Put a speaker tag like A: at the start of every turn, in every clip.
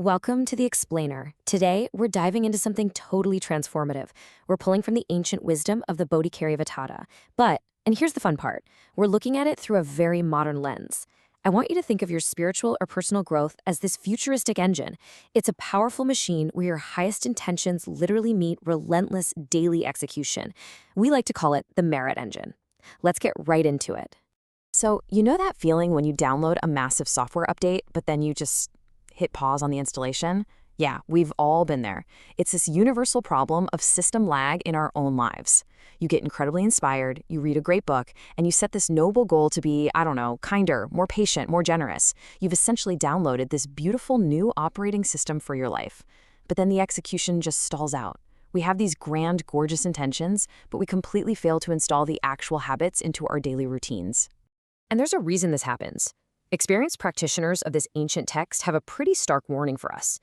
A: Welcome to The Explainer. Today, we're diving into something totally transformative. We're pulling from the ancient wisdom of the Bodhicharyavatara. And here's the fun part, we're looking at it through a very modern lens. I want you to think of your spiritual or personal growth as this futuristic engine. It's a powerful machine where your highest intentions literally meet relentless daily execution. We like to call it the merit engine. Let's get right into it.
B: So, you know that feeling when you download a massive software update, but then you just hit pause on the installation? Yeah, we've all been there. It's this universal problem of system lag in our own lives. You get incredibly inspired, you read a great book, and you set this noble goal to be, kinder, more patient, more generous. You've essentially downloaded this beautiful new operating system for your life. But then the execution just stalls out. We have these grand, gorgeous intentions, but we completely fail to install the actual habits into our daily routines.
A: And there's a reason this happens. Experienced practitioners of this ancient text have a pretty stark warning for us.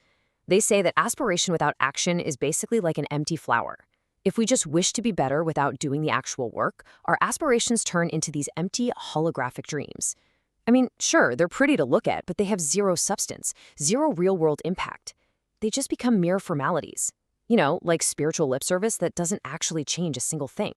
A: They say that aspiration without action is basically like an empty flower. If we just wish to be better without doing the actual work, our aspirations turn into these empty, holographic dreams. I mean, sure, they're pretty to look at, but they have zero substance, zero real-world impact. They just become mere formalities. You know, like spiritual lip service that doesn't actually change a single thing.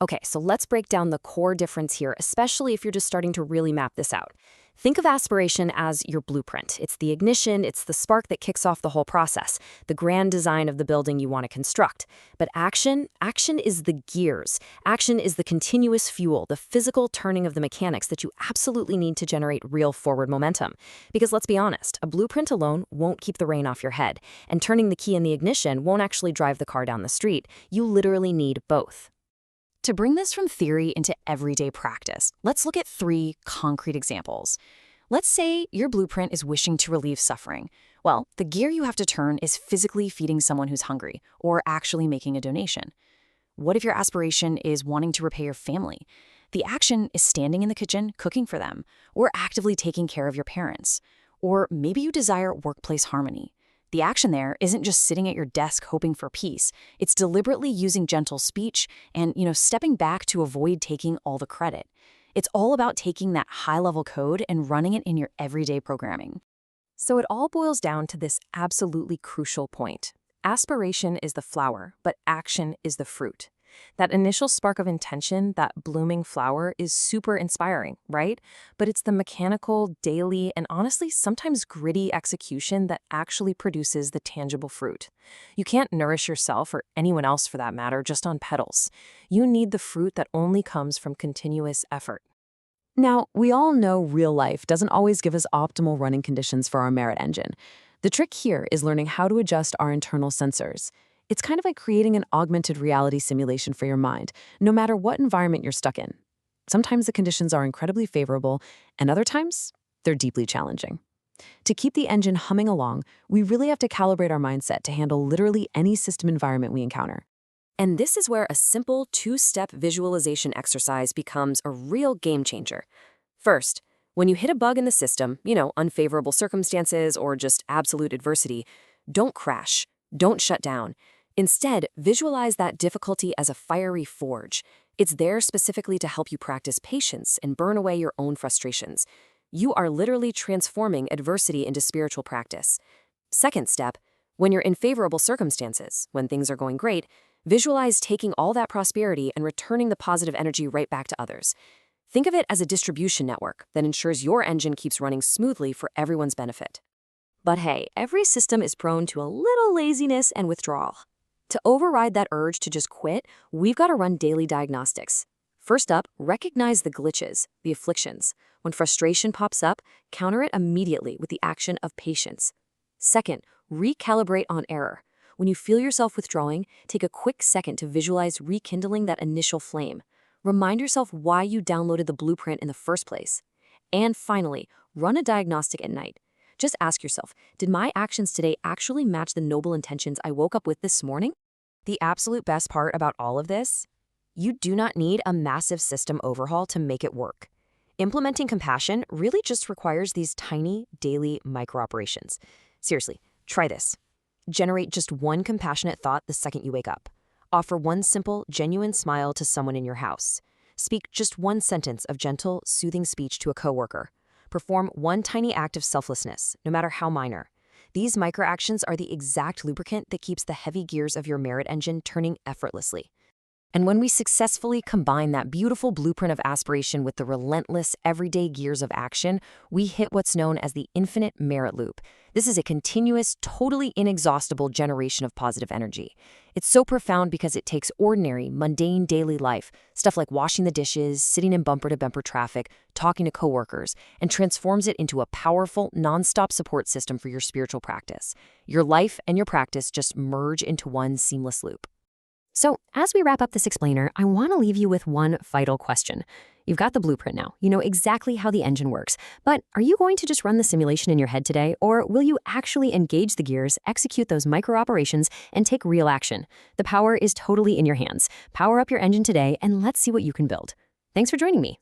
A: Okay, so let's break down the core difference here, especially if you're just starting to really map this out. Think of aspiration as your blueprint. It's the ignition, it's the spark that kicks off the whole process, the grand design of the building you want to construct. But action is the gears. Action is the continuous fuel, the physical turning of the mechanics that you absolutely need to generate real forward momentum. Because let's be honest, a blueprint alone won't keep the rain off your head, and turning the key in the ignition won't actually drive the car down the street. You literally need both.
B: To bring this from theory into everyday practice, let's look at 3 concrete examples. Let's say your blueprint is wishing to relieve suffering. Well, the gear you have to turn is physically feeding someone who's hungry, or actually making a donation. What if your aspiration is wanting to repay your family? The action is standing in the kitchen, cooking for them, or actively taking care of your parents. Or maybe you desire workplace harmony. The action there isn't just sitting at your desk hoping for peace. It's deliberately using gentle speech and, stepping back to avoid taking all the credit. It's all about taking that high-level code and running it in your everyday programming.
A: So it all boils down to this absolutely crucial point. Aspiration is the flower, but action is the fruit. That initial spark of intention, that blooming flower, is super inspiring, right? But it's the mechanical, daily, and honestly sometimes gritty execution that actually produces the tangible fruit. You can't nourish yourself, or anyone else for that matter, just on petals. You need the fruit that only comes from continuous effort. Now, we all know real life doesn't always give us optimal running conditions for our merit engine. The trick here is learning how to adjust our internal sensors. It's kind of like creating an augmented reality simulation for your mind, no matter what environment you're stuck in. Sometimes the conditions are incredibly favorable, and other times, they're deeply challenging. To keep the engine humming along, we really have to calibrate our mindset to handle literally any system environment we encounter. And this is where a simple 2-step visualization exercise becomes a real game changer. First, when you hit a bug in the system, unfavorable circumstances or just absolute adversity, don't crash, don't shut down. Instead, visualize that difficulty as a fiery forge. It's there specifically to help you practice patience and burn away your own frustrations. You are literally transforming adversity into spiritual practice. Second step, when you're in favorable circumstances, when things are going great, visualize taking all that prosperity and returning the positive energy right back to others. Think of it as a distribution network that ensures your engine keeps running smoothly for everyone's benefit. But hey, every system is prone to a little laziness and withdrawal. To override that urge to just quit, we've got to run daily diagnostics. First up, recognize the glitches, the afflictions. When frustration pops up, counter it immediately with the action of patience. Second, recalibrate on error. When you feel yourself withdrawing, take a quick second to visualize rekindling that initial flame. Remind yourself why you downloaded the blueprint in the first place. And finally, run a diagnostic at night. Just ask yourself, did my actions today actually match the noble intentions I woke up with this morning? The absolute best part about all of this? You do not need a massive system overhaul to make it work. Implementing compassion really just requires these tiny, daily micro-operations. Seriously, try this. Generate just one compassionate thought the second you wake up. Offer one simple, genuine smile to someone in your house. Speak just one sentence of gentle, soothing speech to a coworker. Perform one tiny act of selflessness, no matter how minor. These microactions are the exact lubricant that keeps the heavy gears of your merit engine turning effortlessly. And when we successfully combine that beautiful blueprint of aspiration with the relentless, everyday gears of action, we hit what's known as the infinite merit loop. This is a continuous, totally inexhaustible generation of positive energy. It's so profound because it takes ordinary, mundane daily life, stuff like washing the dishes, sitting in bumper-to-bumper traffic, talking to coworkers, and transforms it into a powerful, non-stop support system for your spiritual practice. Your life and your practice just merge into one seamless loop.
B: So, as we wrap up this explainer, I want to leave you with one vital question. You've got the blueprint now. You know exactly how the engine works. But are you going to just run the simulation in your head today, or will you actually engage the gears, execute those micro operations, and take real action? The power is totally in your hands. Power up your engine today, and let's see what you can build. Thanks for joining me.